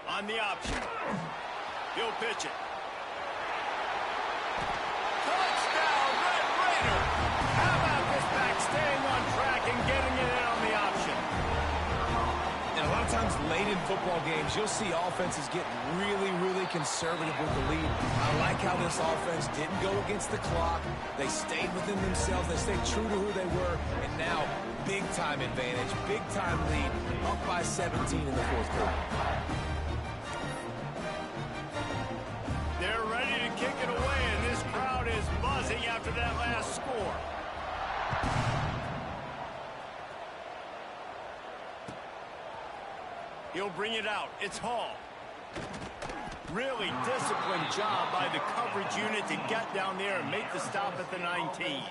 On the option. He'll pitch it. Touchdown, Red Raider! How about this back staying on track and getting it in on the option? And a lot of times late in football games, you'll see offenses get really, really conservative with the lead. I like how this offense didn't go against the clock. They stayed within themselves. They stayed true to who they were. And now, big-time advantage, big-time lead, up by 17 in the fourth quarter. They're ready to kick it away, and this crowd is buzzing after that last score. He'll bring it out. It's Hall. Really disciplined job by the coverage unit to get down there and make the stop at the 19.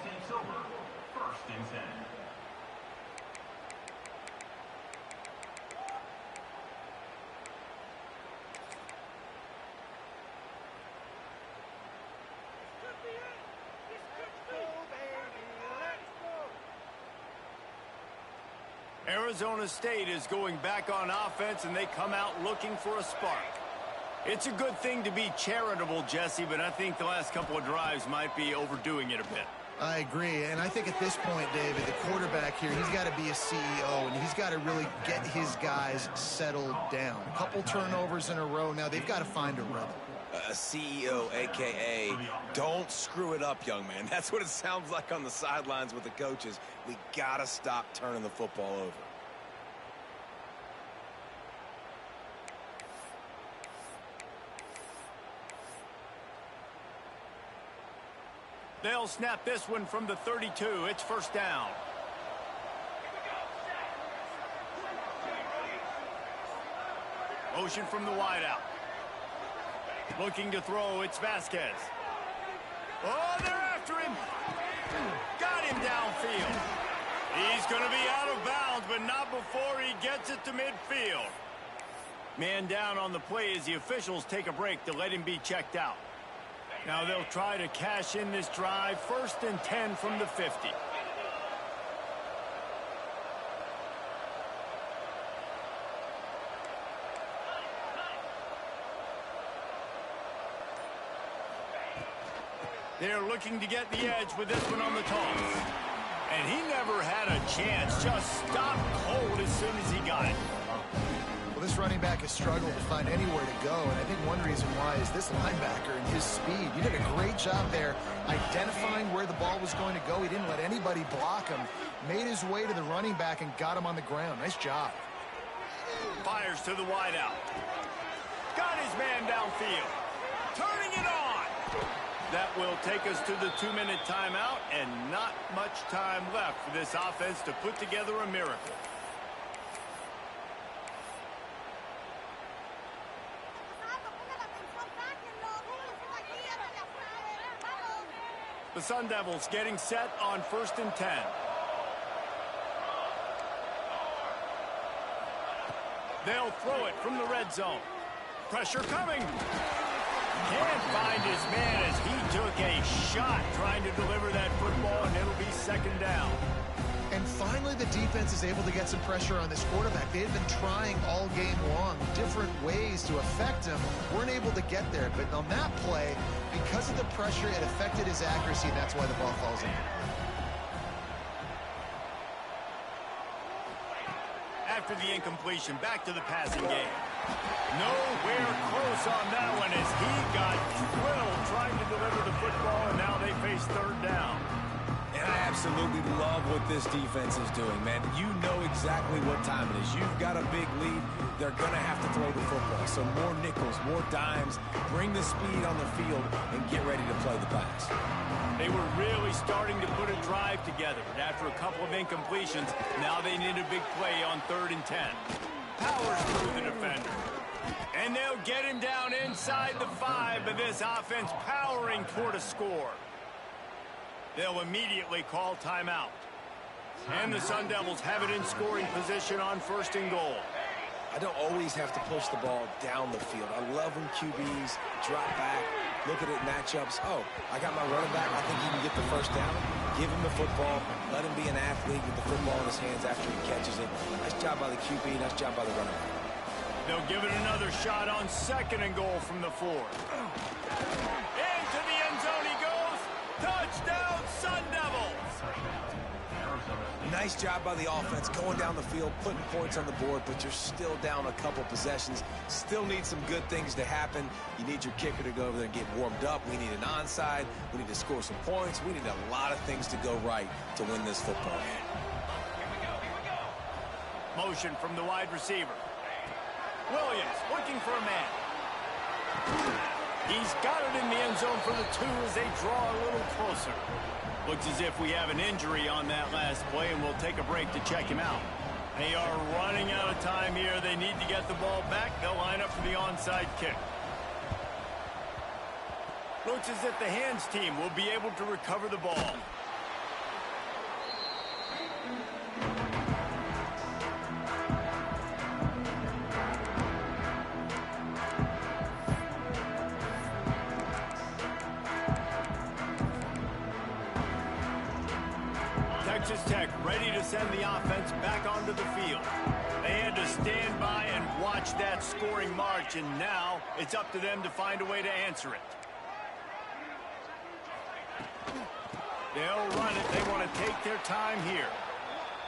Arizona State is going back on offense, and they come out looking for a spark. It's a good thing to be charitable, Jesse, but I think the last couple of drives might be overdoing it a bit. I agree, and I think at this point, David, the quarterback here, he's got to be a CEO, and he's got to really get his guys settled down. A couple turnovers in a row. Now they've got to find a rhythm. A CEO, a.k.a. don't screw it up, young man. That's what it sounds like on the sidelines with the coaches. We got to stop turning the football over. They'll snap this one from the 32. It's first down. Motion from the wideout. Looking to throw, it's Vasquez. Oh, they're after him. Got him downfield. He's going to be out of bounds, but not before he gets it to midfield. Man down on the play as the officials take a break to let him be checked out. Now they'll try to cash in this drive. 1st and 10 from the 50. They're looking to get the edge with this one on the toss. And he never had a chance. Just stopped cold as soon as he got it. Well, this running back has struggled to find anywhere to go, and I think one reason why is this linebacker and his speed. You did a great job there identifying where the ball was going to go. He didn't let anybody block him. Made his way to the running back and got him on the ground. Nice job. Fires to the wideout. Got his man downfield. Turning it on. That will take us to the 2-minute timeout, and not much time left for this offense to put together a miracle. The Sun Devils getting set on 1st and 10. They'll throw it from the red zone. Pressure coming. Can't find his man as he took a shot trying to deliver that football, and it'll be 2nd down. And finally, the defense is able to get some pressure on this quarterback. They had been trying all game long different ways to affect him. Weren't able to get there. But on that play, because of the pressure, it affected his accuracy, and that's why the ball falls in. After the incompletion, back to the passing game. Nowhere close on that one as he got drilled trying to deliver the football, and now they face 3rd down. And I absolutely love what this defense is doing, man. You know exactly what time it is. You've got a big lead. They're going to have to throw the football. So more nickels, more dimes. Bring the speed on the field and get ready to play the pass. They were really starting to put a drive together. And after a couple of incompletions, now they need a big play on 3rd and 10. Powers through the defender. And they'll get him down inside the 5, but this offense powering toward a score. They'll immediately call timeout. And the Sun Devils have it in scoring position on 1st and goal. I don't always have to push the ball down the field. I love when QBs drop back, look at it matchups. Oh, I got my running back. I think he can get the 1st down. Give him the football. Let him be an athlete with the football in his hands after he catches it. Nice job by the QB. Nice job by the running back. They'll give it another shot on 2nd and goal from the 4. Into the end zone he goes. Touchdown, Sun Devils! Nice job by the offense going down the field, putting points on the board, but you're still down a couple possessions. Still need some good things to happen. You need your kicker to go over there and get warmed up. We need an onside. We need to score some points. We need a lot of things to go right to win this football game. Motion from the wide receiver. Williams looking for a man. He's got it in the end zone for the 2 as they draw a little closer. Looks as if we have an injury on that last play, and we'll take a break to check him out. They are running out of time here. They need to get the ball back. They'll line up for the onside kick. Looks as if the hands team will be able to recover the ball. Texas Tech ready to send the offense back onto the field. They had to stand by and watch that scoring march, and now it's up to them to find a way to answer it. They'll run it. They want to take their time here.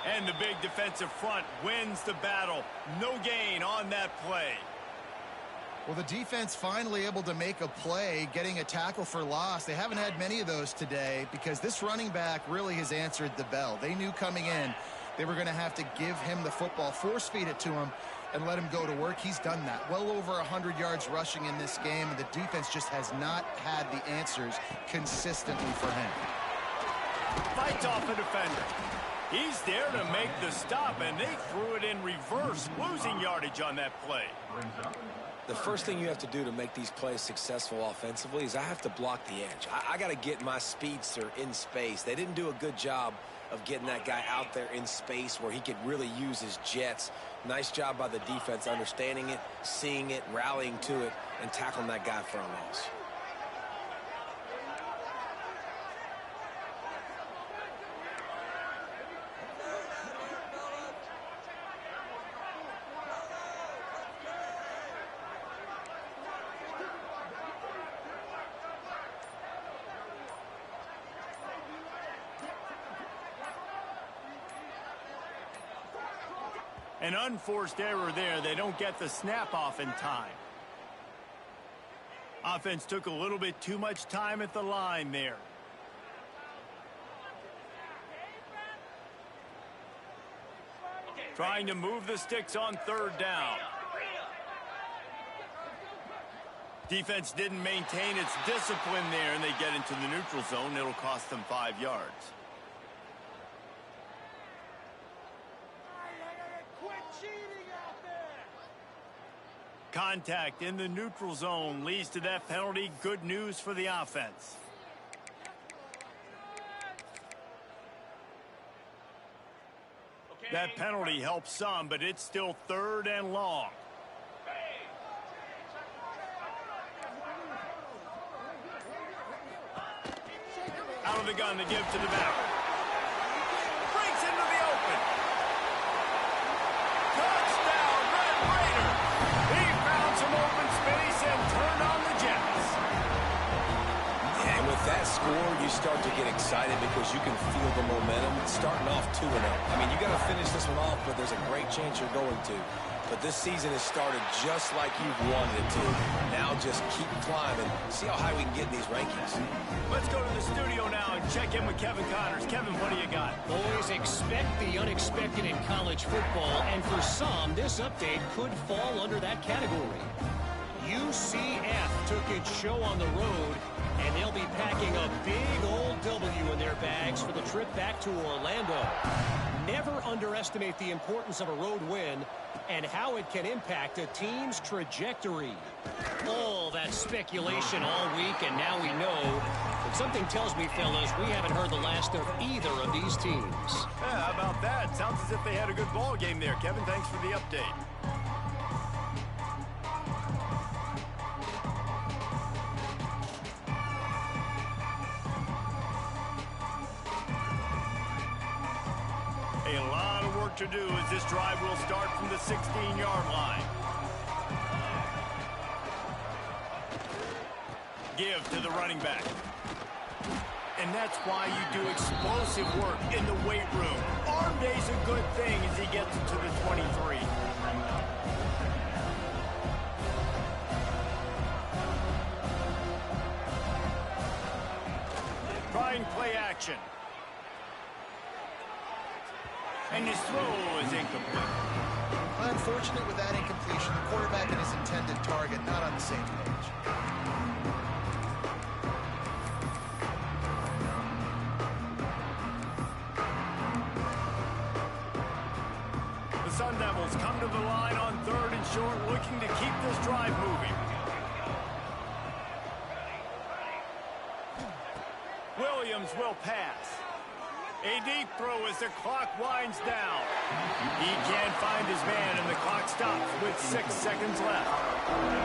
And the big defensive front wins the battle. No gain on that play. Well, the defense finally able to make a play, getting a tackle for loss. They haven't had many of those today because this running back really has answered the bell. They knew coming in they were going to have to give him the football, force feed it to him, and let him go to work. He's done that. Well over 100 yards rushing in this game, and the defense just has not had the answers consistently for him. Fights off a defender. He's there to make the stop, and they threw it in reverse, losing yardage on that play. The first thing you have to do to make these plays successful offensively is I have to block the edge. I got to get my speedster in space. They didn't do a good job of getting that guy out there in space where he could really use his jets. Nice job by the defense understanding it, seeing it, rallying to it, and tackling that guy for a loss. An unforced error there. They don't get the snap off in time. Offense took a little bit too much time at the line there. Trying to move the sticks on third down. Defense didn't maintain its discipline there, and they get into the neutral zone. It'll cost them 5 yards. Contact in the neutral zone leads to that penalty. Good news for the offense. That penalty helps some, but it's still 3rd and long. Out of the gun to give to the back. Breaks into the open. Touchdown, Red Raider. He found some open space and turned on the Jets. And with that score, you start to get excited because you can feel the momentum. It's starting off 2-0. I mean, you got to finish this one off, but there's a great chance you're going to. But this season has started just like you've wanted it to. Now just keep climbing. See how high we can get in these rankings. Let's go to the studio now and check in with Kevin Connors. Kevin, what do you got? Boys, expect the unexpected in college football, and for some, this update could fall under that category. UCF took its show on the road, and they'll be packing a big old W in their bags for the trip back to Orlando. Never underestimate the importance of a road win and how it can impact a team's trajectory. All that speculation all week, and now we know. But something tells me, fellas, we haven't heard the last of either of these teams. Yeah, how about that? Sounds as if they had a good ball game there. Kevin, thanks for the update. A lot of work to do as this drive will start from the 16-yard line. Give to the running back. And and that's why you do explosive work in the weight room. Arm day's a good thing as he gets it to the 23. Trying play action. And his throw is incomplete. Unfortunate with that incompletion. The quarterback and his intended target not on the same page. The Sun Devils come to the line on 3rd and short, looking to keep this drive moving. Williams will pass. A deep throw as the clock winds down. He can't find his man, and the clock stops with 6 seconds left.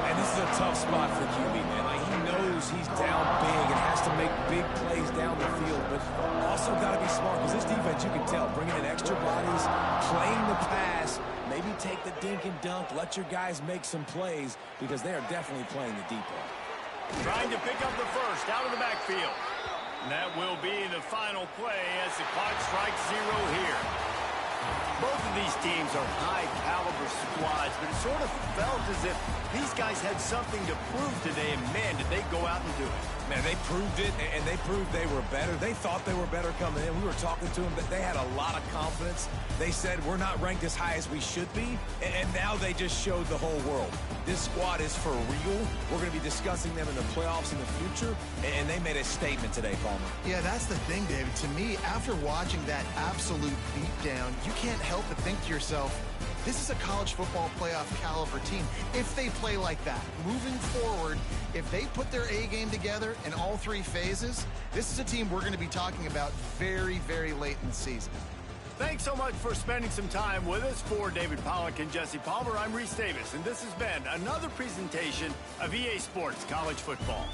And this is a tough spot for QB, man. Like, he knows he's down big and has to make big plays down the field, but also got to be smart because this defense, you can tell, bringing in extra bodies, playing the pass, maybe take the dink and dunk, let your guys make some plays because they are definitely playing the deep ball. Trying to pick up the first out of the backfield. And that will be the final play as the clock strikes 0 here. Both of these teams are high-caliber squads, but it sort of felt as if these guys had something to prove today, and man, did they go out and do it. Man, they proved it, and they proved they were better. They thought they were better coming in. We were talking to them, but they had a lot of confidence. They said, we're not ranked as high as we should be, and now they just showed the whole world. This squad is for real. We're going to be discussing them in the playoffs in the future, and they made a statement today, Palmer. Yeah, that's the thing, David. To me, after watching that absolute beatdown, you can't help but think to yourself, this is a college football playoff caliber team. If they play like that, moving forward, if they put their A game together in all 3 phases, this is a team we're going to be talking about very, very late in the season. Thanks so much for spending some time with us. For David Pollack and Jesse Palmer, I'm Reese Davis, and this has been another presentation of EA Sports College Football.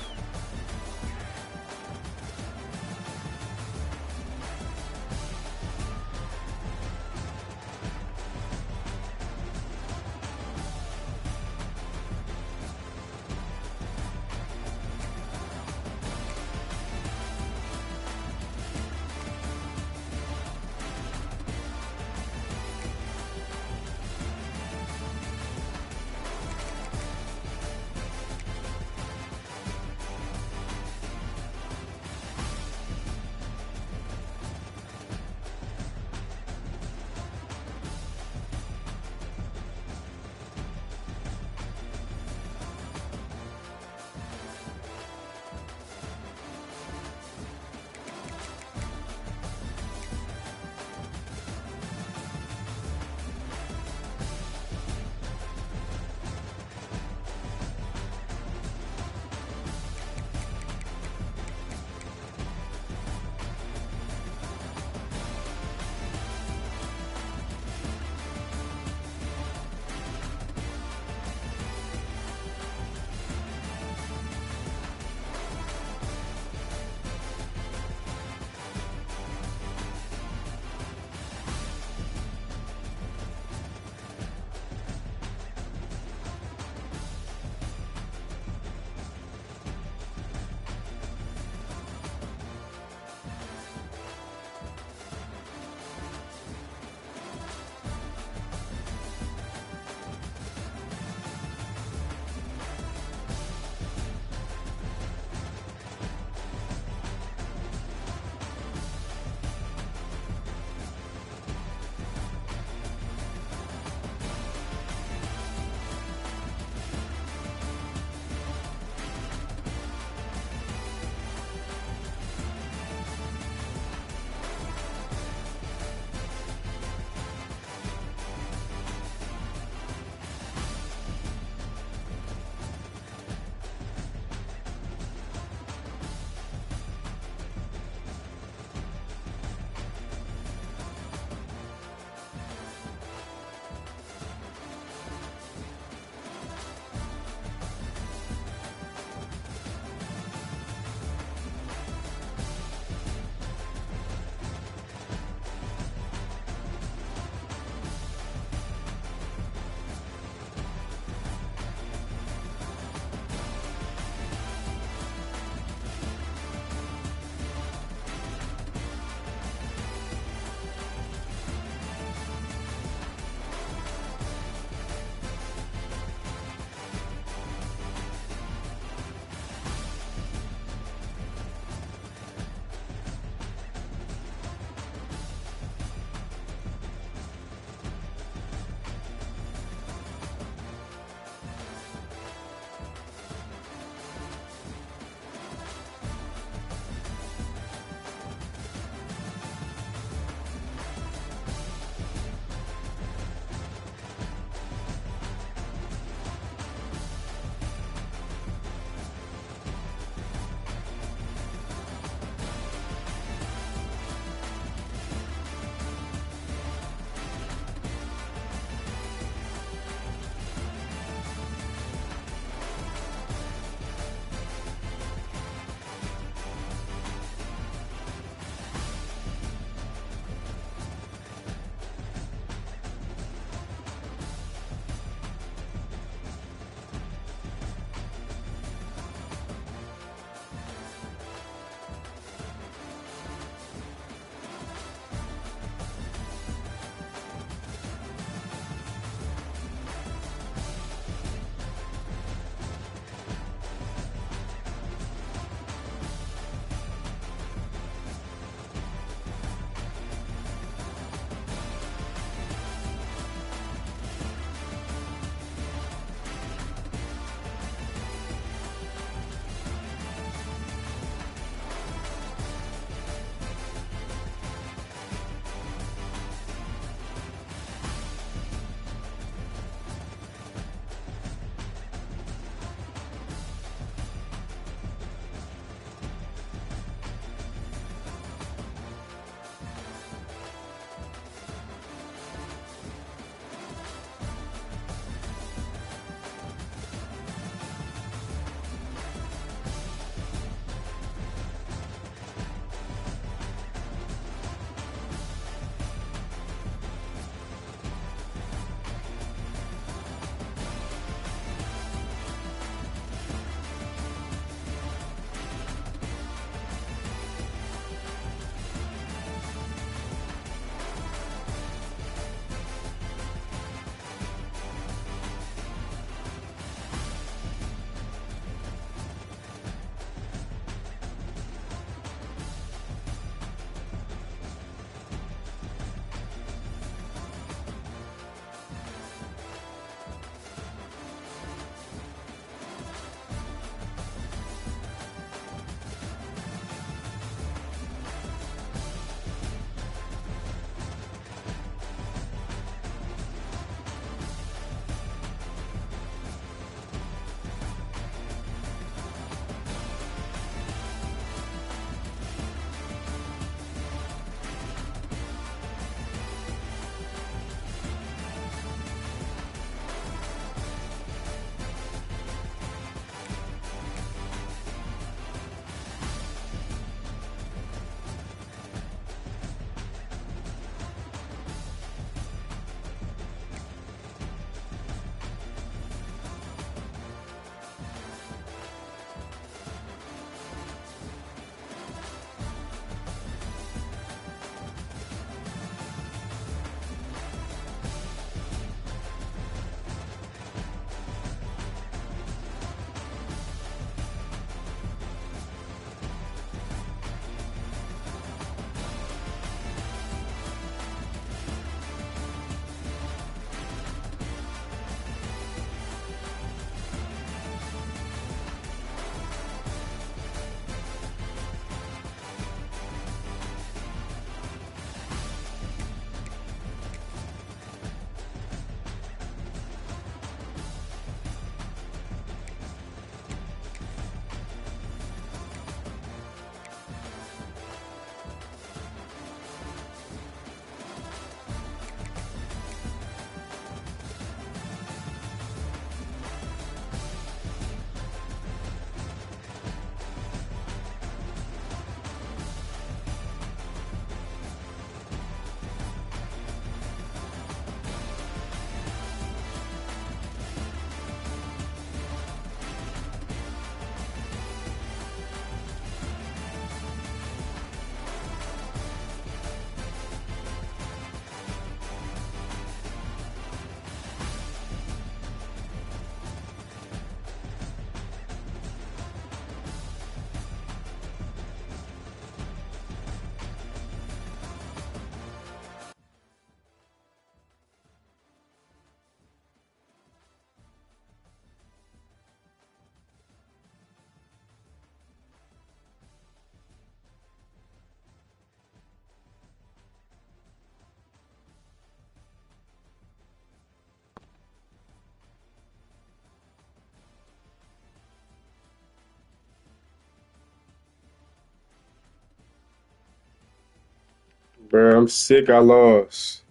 Bro, I'm sick. I lost.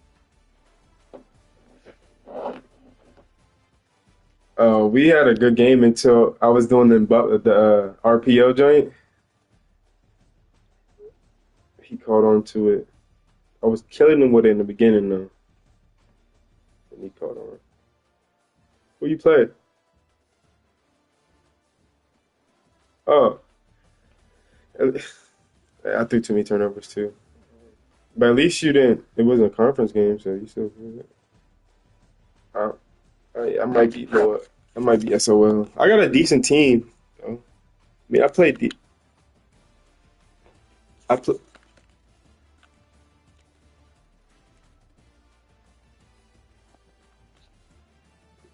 We had a good game until I was doing the RPO joint. He caught on to it. I was killing him with it in the beginning, though. And he caught on. Who you play? Oh, I threw too many turnovers too. But at least you didn't. It wasn't a conference game, so you still good. I, I might be low. I might be SOL. I got a decent team. Though. I mean, I played. I pl-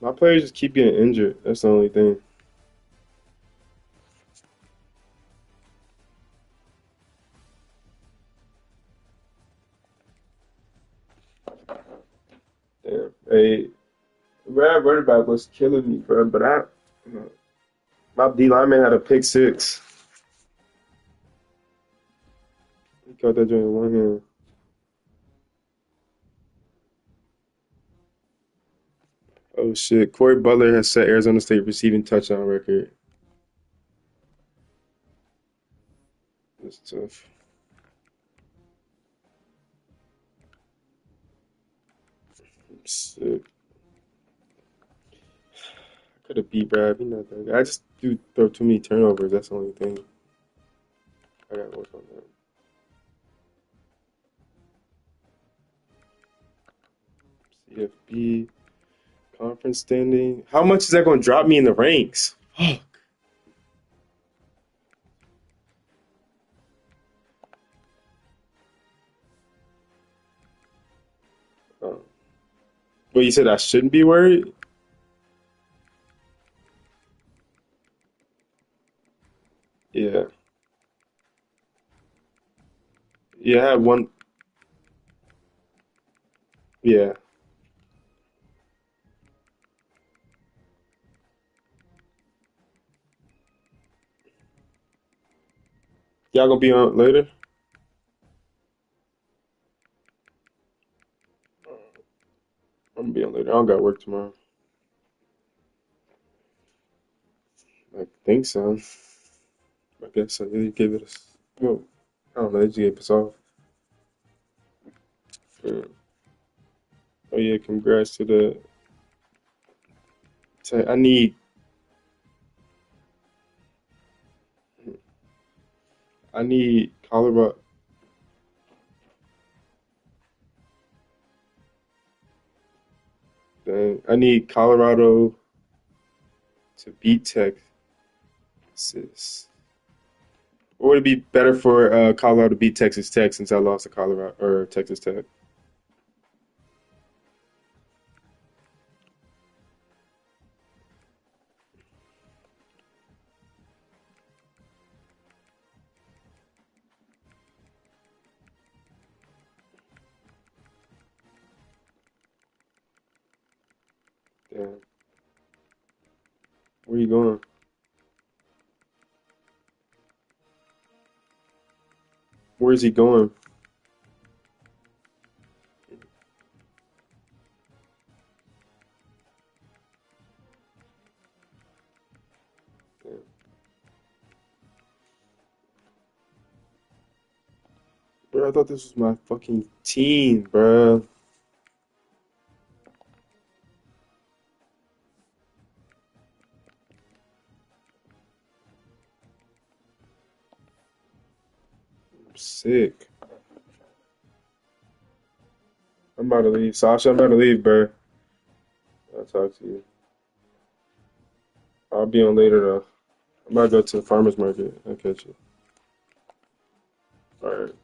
My players just keep getting injured. That's the only thing. Damn. Hey, Brad running back was killing me, bro. But my D lineman had a pick six. He caught that joint in one hand. Oh shit! Corey Butler has set Arizona State receiving touchdown record. That's tough. Sick. Could have beat Brad. He not that good. I just do throw too many turnovers. That's the only thing. I gotta work on that. CFB conference standing. How much is that going to drop me in the ranks? Oh. But you said I shouldn't be worried? Yeah. Yeah, I had one. Yeah. Y'all gonna be on later? I'm gonna be on later. I don't got work tomorrow. I think so. I guess so. They gave it us. Well, I don't know. They just gave us off. Yeah. Oh yeah, congrats to the. I need. I need Colorado. Dang, I need Colorado to beat Texas. Or would it be better for Colorado to beat Texas Tech since I lost to Colorado or Texas Tech? Damn. Where you going? Where's he going? Damn. Bro, I thought this was my fucking team, bro. I'm sick. I'm about to leave. Sasha, I'm about to leave, bro. I'll talk to you. I'll be on later, though. I'm about to go to the farmer's market. I'll catch you. All right.